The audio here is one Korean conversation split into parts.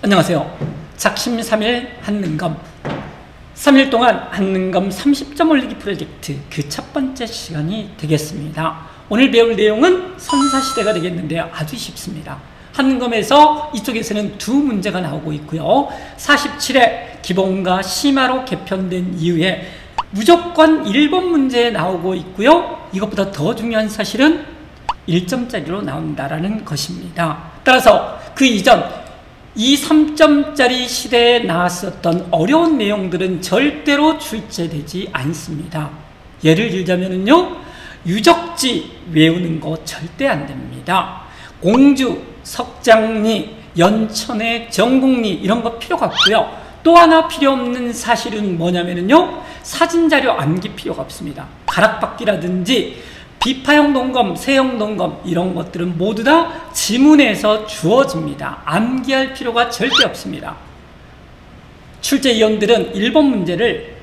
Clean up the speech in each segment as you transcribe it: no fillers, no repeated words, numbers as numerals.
안녕하세요. 작심 3일 한능검 3일 동안 한능검 30점 올리기 프로젝트 그 첫 번째 시간이 되겠습니다. 오늘 배울 내용은 선사시대가 되겠는데요. 아주 쉽습니다. 한능검에서 이쪽에서는 두 문제가 나오고 있고요. 47회 기본과 심화로 개편된 이후에 무조건 1번 문제에 나오고 있고요. 이것보다 더 중요한 사실은 1점짜리로 나온다라는 것입니다. 따라서 그 이전 이 3점짜리 시대에 나왔었던 어려운 내용들은 절대로 출제되지 않습니다. 예를 들자면요, 유적지 외우는 거 절대 안 됩니다. 공주, 석장리, 연천의 정국리 이런 거 필요가 없고요. 또 하나 필요 없는 사실은 뭐냐면요, 사진자료 암기 필요가 없습니다. 가락바퀴라든지 비파형 동검, 세형 동검 이런 것들은 모두 다 지문에서 주어집니다. 암기할 필요가 절대 없습니다. 출제위원들은 1번 문제를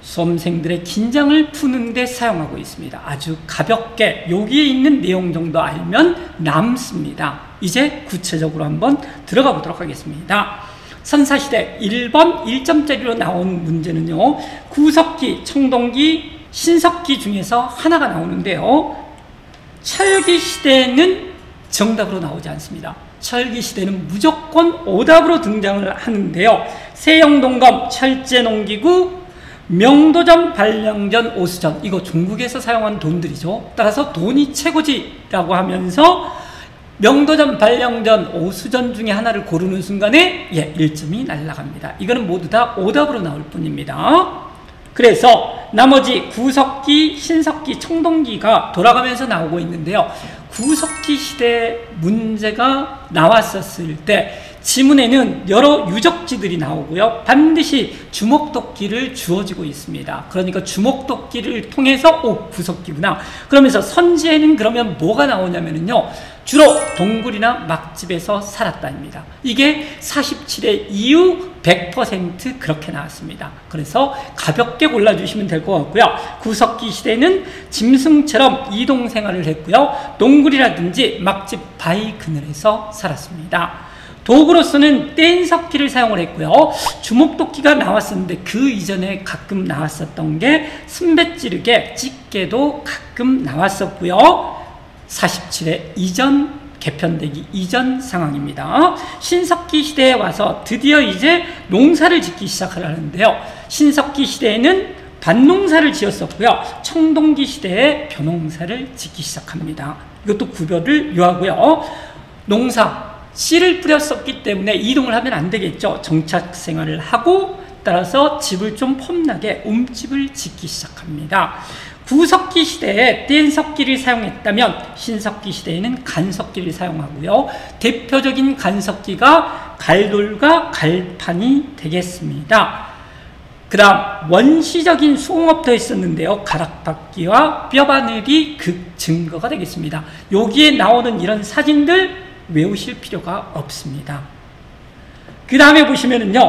수험생들의 긴장을 푸는 데 사용하고 있습니다. 아주 가볍게 여기에 있는 내용 정도 알면 남습니다. 이제 구체적으로 한번 들어가 보도록 하겠습니다. 선사시대 1번 1점짜리로 나온 문제는요, 구석기, 청동기, 신석기 중에서 하나가 나오는데요. 철기시대는 정답으로 나오지 않습니다. 철기시대는 무조건 오답으로 등장을 하는데요. 세형동검, 철제농기구, 명도전, 발령전, 오수전, 이거 중국에서 사용한 돈들이죠. 따라서 돈이 최고지라고 하면서 명도전, 발령전, 오수전 중에 하나를 고르는 순간에 1점이 날아갑니다. 이거는 모두 다 오답으로 나올 뿐입니다. 그래서 나머지 구석기, 신석기, 청동기가 돌아가면서 나오고 있는데요. 구석기 시대 문제가 나왔었을 때 지문에는 여러 유적지들이 나오고요. 반드시 주목도끼를 주어지고 있습니다. 그러니까 주목도끼를 통해서 구석기구나. 그러면서 선지에는 그러면 뭐가 나오냐면요, 주로 동굴이나 막집에서 살았다입니다. 이게 47회 이후 100% 그렇게 나왔습니다. 그래서 가볍게 골라주시면 될 것 같고요. 구석기 시대는 짐승처럼 이동생활을 했고요. 동굴이라든지 막집, 바위 그늘에서 살았습니다. 도구로서는 뗀석기를 사용을 했고요. 주목도끼가 나왔었는데 그 이전에 가끔 나왔었던 게 순뱃지르개, 집게도 가끔 나왔었고요. 47회 이전, 개편되기 이전 상황입니다. 신석기 시대에 와서 드디어 이제 농사를 짓기 시작하는데요. 신석기 시대에는 밭농사를 지었었고요. 청동기 시대에 벼농사를 짓기 시작합니다. 이것도 구별을 요하고요. 농사, 씨를 뿌렸었기 때문에 이동을 하면 안 되겠죠. 정착 생활을 하고 따라서 집을 좀 폼나게 움집을 짓기 시작합니다. 구석기 시대에 뗀석기를 사용했다면 신석기 시대에는 간석기를 사용하고요. 대표적인 간석기가 갈돌과 갈판이 되겠습니다. 그 다음 원시적인 수공업도 있었는데요. 가락바퀴와 뼈바늘이 그 증거가 되겠습니다. 여기에 나오는 이런 사진들 외우실 필요가 없습니다. 그 다음에 보시면은요,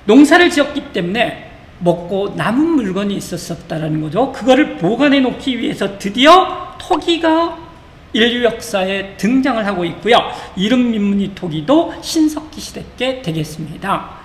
농사를 지었기 때문에 먹고 남은 물건이 있었다라는 거죠. 그거를 보관해 놓기 위해서 드디어 토기가 인류 역사에 등장을 하고 있고요. 이름 민무늬 토기도 신석기 시대 때 되겠습니다.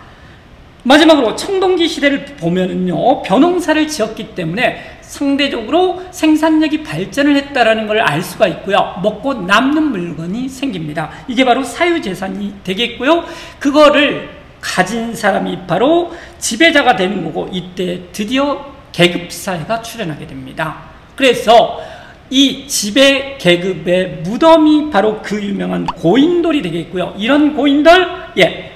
마지막으로 청동기 시대를 보면은요, 벼농사를 지었기 때문에 상대적으로 생산력이 발전을 했다라는 걸 알 수가 있고요. 먹고 남는 물건이 생깁니다. 이게 바로 사유재산이 되겠고요. 그거를 가진 사람이 바로 지배자가 되는 거고, 이때 드디어 계급사회가 출현하게 됩니다. 그래서 이 지배 계급의 무덤이 바로 그 유명한 고인돌이 되겠고요. 이런 고인돌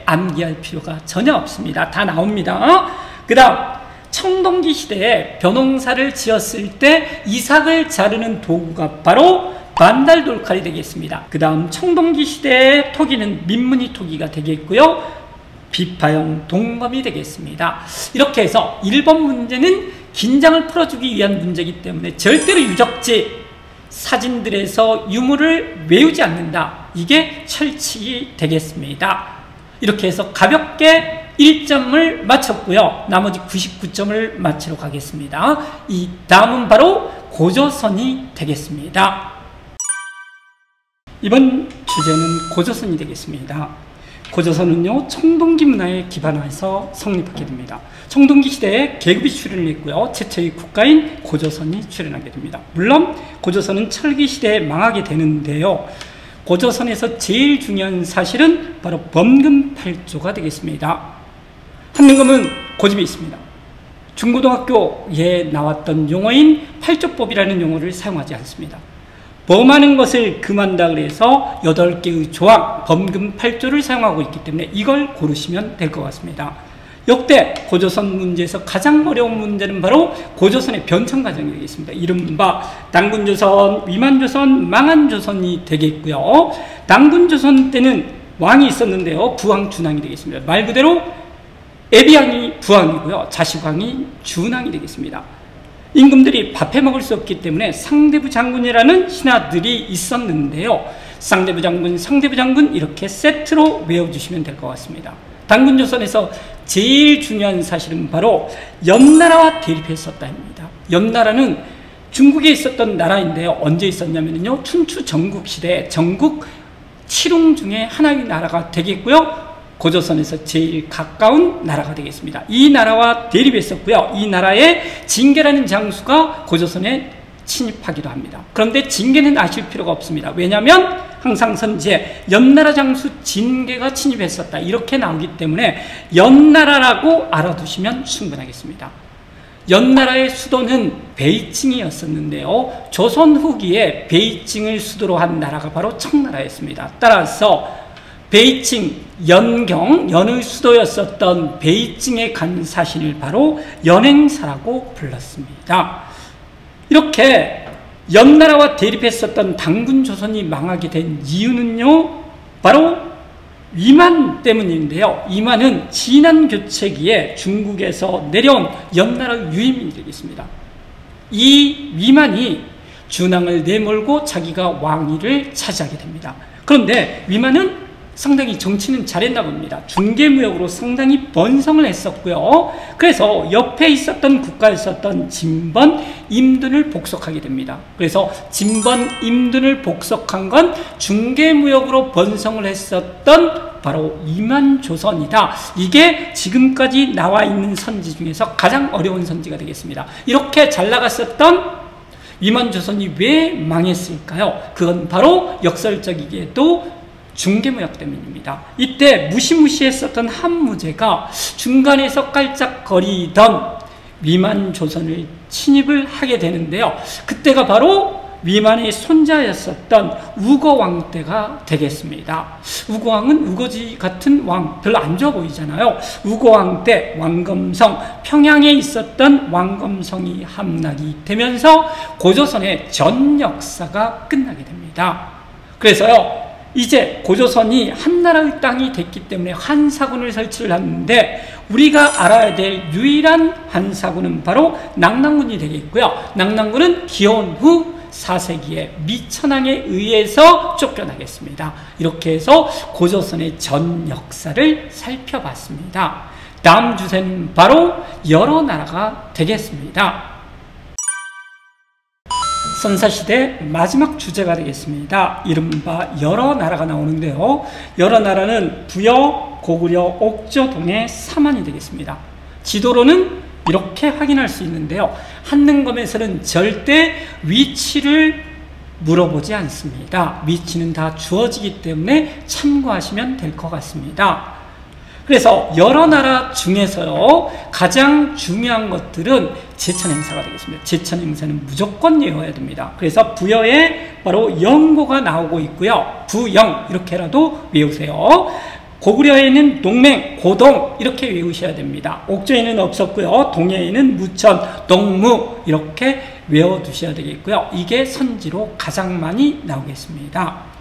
암기할 필요가 전혀 없습니다. 다 나옵니다. 그 다음 청동기 시대에 벼농사를 지었을 때 이삭을 자르는 도구가 바로 반달돌칼이 되겠습니다. 그 다음 청동기 시대의 토기는 민무늬 토기가 되겠고요. 비파형 동검이 되겠습니다. 이렇게 해서 1번 문제는 긴장을 풀어주기 위한 문제이기 때문에 절대로 유적지, 사진들에서 유물을 외우지 않는다. 이게 철칙이 되겠습니다. 이렇게 해서 가볍게 1점을 맞췄고요. 나머지 99점을 맞추러 가겠습니다. 이 다음은 바로 고조선이 되겠습니다. 이번 주제는 고조선이 되겠습니다. 고조선은요, 청동기 문화에 기반해서 성립하게 됩니다. 청동기 시대에 계급이 출현을 했고요. 최초의 국가인 고조선이 출현하게 됩니다. 물론 고조선은 철기 시대에 망하게 되는데요. 고조선에서 제일 중요한 사실은 바로 범금팔조가 되겠습니다. 한림검은 고집이 있습니다. 중고등학교에 나왔던 용어인 팔조법이라는 용어를 사용하지 않습니다. 범하는 것을 금한다 그래서 8개의 조항, 범금팔조를 사용하고 있기 때문에 이걸 고르시면 될 것 같습니다. 역대 고조선 문제에서 가장 어려운 문제는 바로 고조선의 변천 과정이 되겠습니다. 이른바 당군조선, 위만조선, 망한조선이 되겠고요. 당군조선 때는 왕이 있었는데요. 부왕, 준왕이 되겠습니다. 말 그대로 애비왕이 부왕이고요. 자식왕이 준왕이 되겠습니다. 임금들이 밥해 먹을 수 없기 때문에 상대부 장군이라는 신하들이 있었는데요. 쌍대부 장군, 상대부 장군 이렇게 세트로 외워주시면 될 것 같습니다. 당군조선에서 제일 중요한 사실은 바로 연나라와 대립했었다입니다. 연나라는 중국에 있었던 나라인데요. 언제 있었냐면요. 춘추 전국시대 전국 7웅 중에 하나의 나라가 되겠고요. 고조선에서 제일 가까운 나라가 되겠습니다. 이 나라와 대립했었고요. 이 나라의 징계라는 장수가 고조선에 침입하기도 합니다. 그런데 징계는 아실 필요가 없습니다. 왜냐하면 항상 선지에 연나라 장수 징계가 침입했었다 이렇게 나오기 때문에 연나라라고 알아두시면 충분하겠습니다. 연나라의 수도는 베이징이었었는데요. 조선 후기에 베이징을 수도로 한 나라가 바로 청나라였습니다. 따라서 베이징, 연경, 연의 수도였었던 베이징에 간 사신을 바로 연행사라고 불렀습니다. 이렇게 연나라와 대립했었던 당군조선이 망하게 된 이유는요, 바로 위만 때문인데요. 위만은 진안교체기에 중국에서 내려온 연나라의 유임이 되겠습니다. 이 위만이 준왕을 내몰고 자기가 왕위를 차지하게 됩니다. 그런데 위만은 상당히 정치는 잘했나 봅니다. 중개무역으로 상당히 번성을 했었고요. 그래서 옆에 있었던 국가에 있었던 진번, 임둔을 복속하게 됩니다. 그래서 진번, 임둔을 복속한 건 중개무역으로 번성을 했었던 바로 위만조선이다. 이게 지금까지 나와 있는 선지 중에서 가장 어려운 선지가 되겠습니다. 이렇게 잘 나갔었던 위만조선이 왜 망했을까요? 그건 바로 역설적이게도 중개무역 때문입니다. 이때 무시무시했었던 한무제가 중간에서 깔짝거리던 위만조선을 침입을 하게 되는데요. 그때가 바로 위만의 손자였었던 우거왕 때가 되겠습니다. 우거왕은 우거지 같은 왕, 별로 안 좋아 보이잖아요. 우거왕 때 왕검성, 평양에 있었던 왕검성이 함락이 되면서 고조선의 전 역사가 끝나게 됩니다. 그래서요, 이제 고조선이 한나라의 땅이 됐기 때문에 한사군을 설치를 하는데 우리가 알아야 될 유일한 한사군은 바로 낙랑군이 되겠고요. 낙랑군은 기원 후 4세기에 미천왕에 의해서 쫓겨나겠습니다. 이렇게 해서 고조선의 전 역사를 살펴봤습니다. 다음 주제는 바로 여러 나라가 되겠습니다. 선사시대 마지막 주제가 되겠습니다. 이른바 여러 나라가 나오는데요. 여러 나라는 부여, 고구려, 옥저, 동해, 삼한이 되겠습니다. 지도로는 이렇게 확인할 수 있는데요. 한능검에서는 절대 위치를 물어보지 않습니다. 위치는 다 주어지기 때문에 참고하시면 될 것 같습니다. 그래서 여러 나라 중에서요, 가장 중요한 것들은 제천행사가 되겠습니다. 제천행사는 무조건 외워야 됩니다. 그래서 부여에 바로 영고가 나오고 있고요. 부영 이렇게라도 외우세요. 고구려에는 동맹, 고동 이렇게 외우셔야 됩니다. 옥저에는 없었고요. 동해에는 무천, 동무 이렇게 외워두셔야 되겠고요. 이게 선지로 가장 많이 나오겠습니다.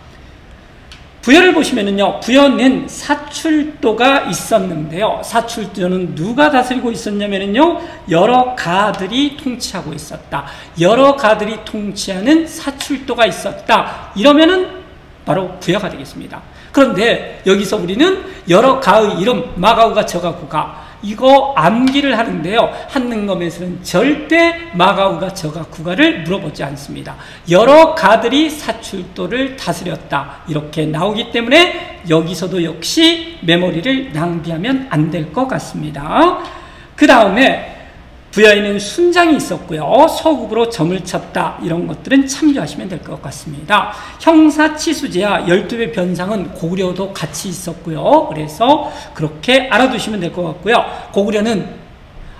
부여를 보시면은요, 부여는 사출도가 있었는데요. 사출도는 누가 다스리고 있었냐면은요, 여러 가들이 통치하고 있었다. 여러 가들이 통치하는 사출도가 있었다. 이러면은 바로 부여가 되겠습니다. 그런데 여기서 우리는 여러 가의 이름, 마가우가 저가구가, 이거 암기를 하는데요. 한능검에서는 절대 마가우가 저가 구가를 물어보지 않습니다. 여러 가들이 사출도를 다스렸다 이렇게 나오기 때문에 여기서도 역시 메모리를 낭비하면 안 될 것 같습니다. 그 다음에 부여에는 순장이 있었고요. 서급으로 점을 쳤다. 이런 것들은 참조하시면 될 것 같습니다. 형사치수제와 12배 변상은 고구려도 같이 있었고요. 그래서 그렇게 알아두시면 될 것 같고요. 고구려는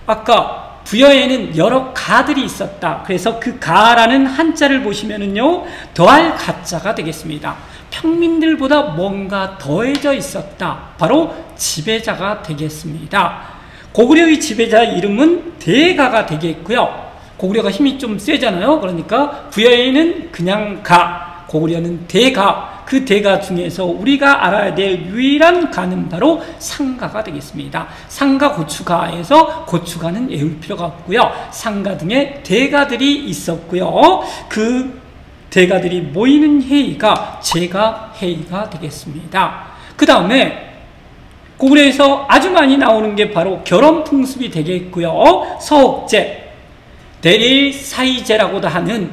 아까 부여에는 여러 가들이 있었다. 그래서 그 가라는 한자를 보시면은요, 더할 가자가 되겠습니다. 평민들보다 뭔가 더해져 있었다. 바로 지배자가 되겠습니다. 고구려의 지배자 이름은 대가가 되겠고요. 고구려가 힘이 좀 세잖아요. 그러니까 부여에는 그냥 가, 고구려는 대가. 그 대가 중에서 우리가 알아야 될 유일한 가는 바로 상가가 되겠습니다. 상가 고추가에서 고추가는 외울 필요가 없고요. 상가 등의 대가들이 있었고요. 그 대가들이 모이는 회의가 제가 회의가 되겠습니다. 그 다음에 고구려에서 아주 많이 나오는 게 바로 결혼 풍습이 되겠고요. 서옥제, 대릴사이제라고도 하는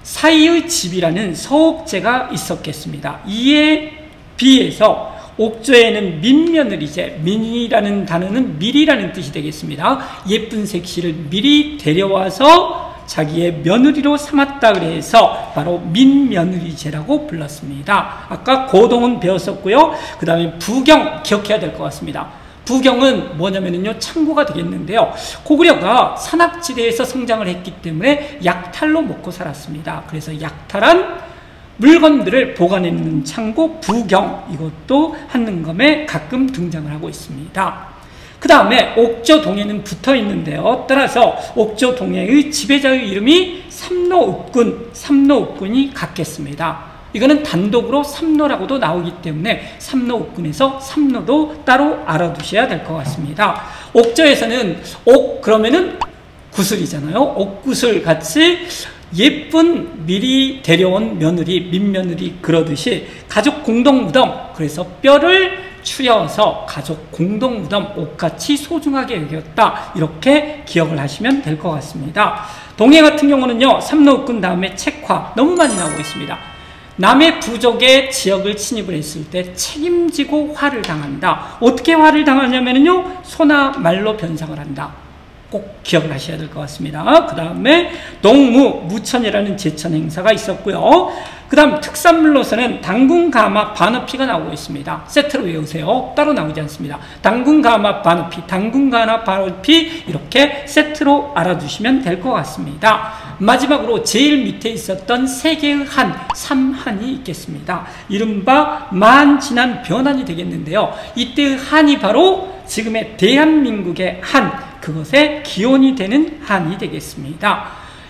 사이의 집이라는 서옥제가 있었겠습니다. 이에 비해서 옥조에는 민며느리제, 민이라는 단어는 미리라는 뜻이 되겠습니다. 예쁜 색시를 미리 데려와서 자기의 며느리로 삼았다 그래서 바로 민며느리제라고 불렀습니다. 아까 고동은 배웠었고요. 그 다음에 부경 기억해야 될 것 같습니다. 부경은 뭐냐면요, 창고가 되겠는데요. 고구려가 산악지대에서 성장을 했기 때문에 약탈로 먹고 살았습니다. 그래서 약탈한 물건들을 보관해놓는 창고 부경, 이것도 한능검에 가끔 등장을 하고 있습니다. 그 다음에 옥조동에는 붙어 있는데요. 따라서 옥조동해의 지배자의 이름이 삼노읍군, 삼노읍군이 같겠습니다. 이거는 단독으로 삼노라고도 나오기 때문에 삼노읍군에서 삼노도 따로 알아두셔야 될 것 같습니다. 옥조에서는 옥 그러면은 구슬이잖아요. 옥구슬 같이 예쁜 미리 데려온 며느리, 민며느리 그러듯이 가족 공동무덤, 그래서 뼈를 추려서 가족 공동무덤 옥같이 소중하게 여겼다. 이렇게 기억을 하시면 될 것 같습니다. 동해 같은 경우는요, 삼노읍군 다음에 책화 너무 많이 나오고 있습니다. 남의 부족의 지역을 침입을 했을 때 책임지고 화를 당한다. 어떻게 화를 당하냐면요, 소나 말로 변상을 한다. 꼭 기억을 하셔야 될 것 같습니다. 그 다음에 동무, 무천이라는 제천 행사가 있었고요. 그 다음 특산물로서는 당군, 가마, 반어피가 나오고 있습니다. 세트로 외우세요. 따로 나오지 않습니다. 당군, 가마, 반어피, 당군, 가마, 반어피 이렇게 세트로 알아두시면 될 것 같습니다. 마지막으로 제일 밑에 있었던 세 개의 한, 삼한이 있겠습니다. 이른바 만지난 변한이 되겠는데요. 이때의 한이 바로 지금의 대한민국의 한, 그것의 기원이 되는 한이 되겠습니다.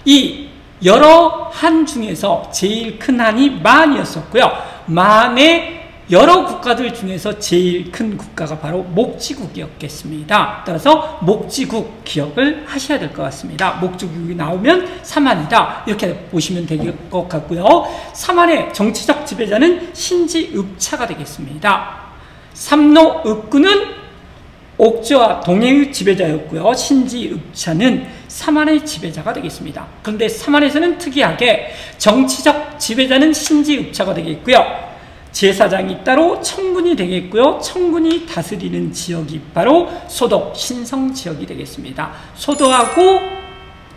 이 여러 한 중에서 제일 큰 한이 만이었었고요. 만의 여러 국가들 중에서 제일 큰 국가가 바로 목지국이었겠습니다. 따라서 목지국 기억을 하셔야 될 것 같습니다. 목지국이 나오면 삼한이다. 이렇게 보시면 될 것 같고요. 삼한의 정치적 지배자는 신지읍차가 되겠습니다. 삼노읍군은 옥조와 동해의 지배자였고요. 신지읍차는 삼한의 지배자가 되겠습니다. 그런데 삼한에서는 특이하게 정치적 지배자는 신지읍차가 되겠고요. 제사장이 따로 청군이 되겠고요. 청군이 다스리는 지역이 바로 소도, 신성 지역이 되겠습니다. 소도하고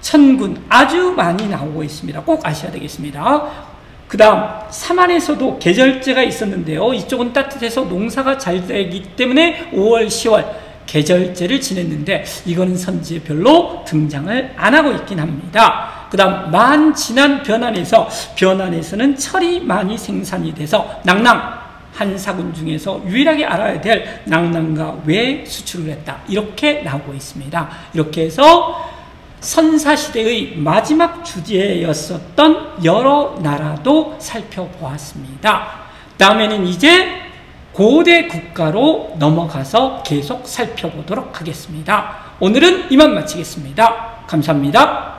천군 아주 많이 나오고 있습니다. 꼭 아셔야 되겠습니다. 그 다음 삼한에서도 계절제가 있었는데요. 이쪽은 따뜻해서 농사가 잘 되기 때문에 5월, 10월 계절제를 지냈는데 이거는 선지에 별로 등장을 안 하고 있긴 합니다. 그 다음 만지난 변안에서는 철이 많이 생산이 돼서 낭낭, 한사군 중에서 유일하게 알아야 될 낭낭과 왜 수출을 했다. 이렇게 나오고 있습니다. 이렇게 해서 선사시대의 마지막 주제였었던 여러 나라도 살펴보았습니다. 다음에는 이제 고대 국가로 넘어가서 계속 살펴보도록 하겠습니다. 오늘은 이만 마치겠습니다. 감사합니다.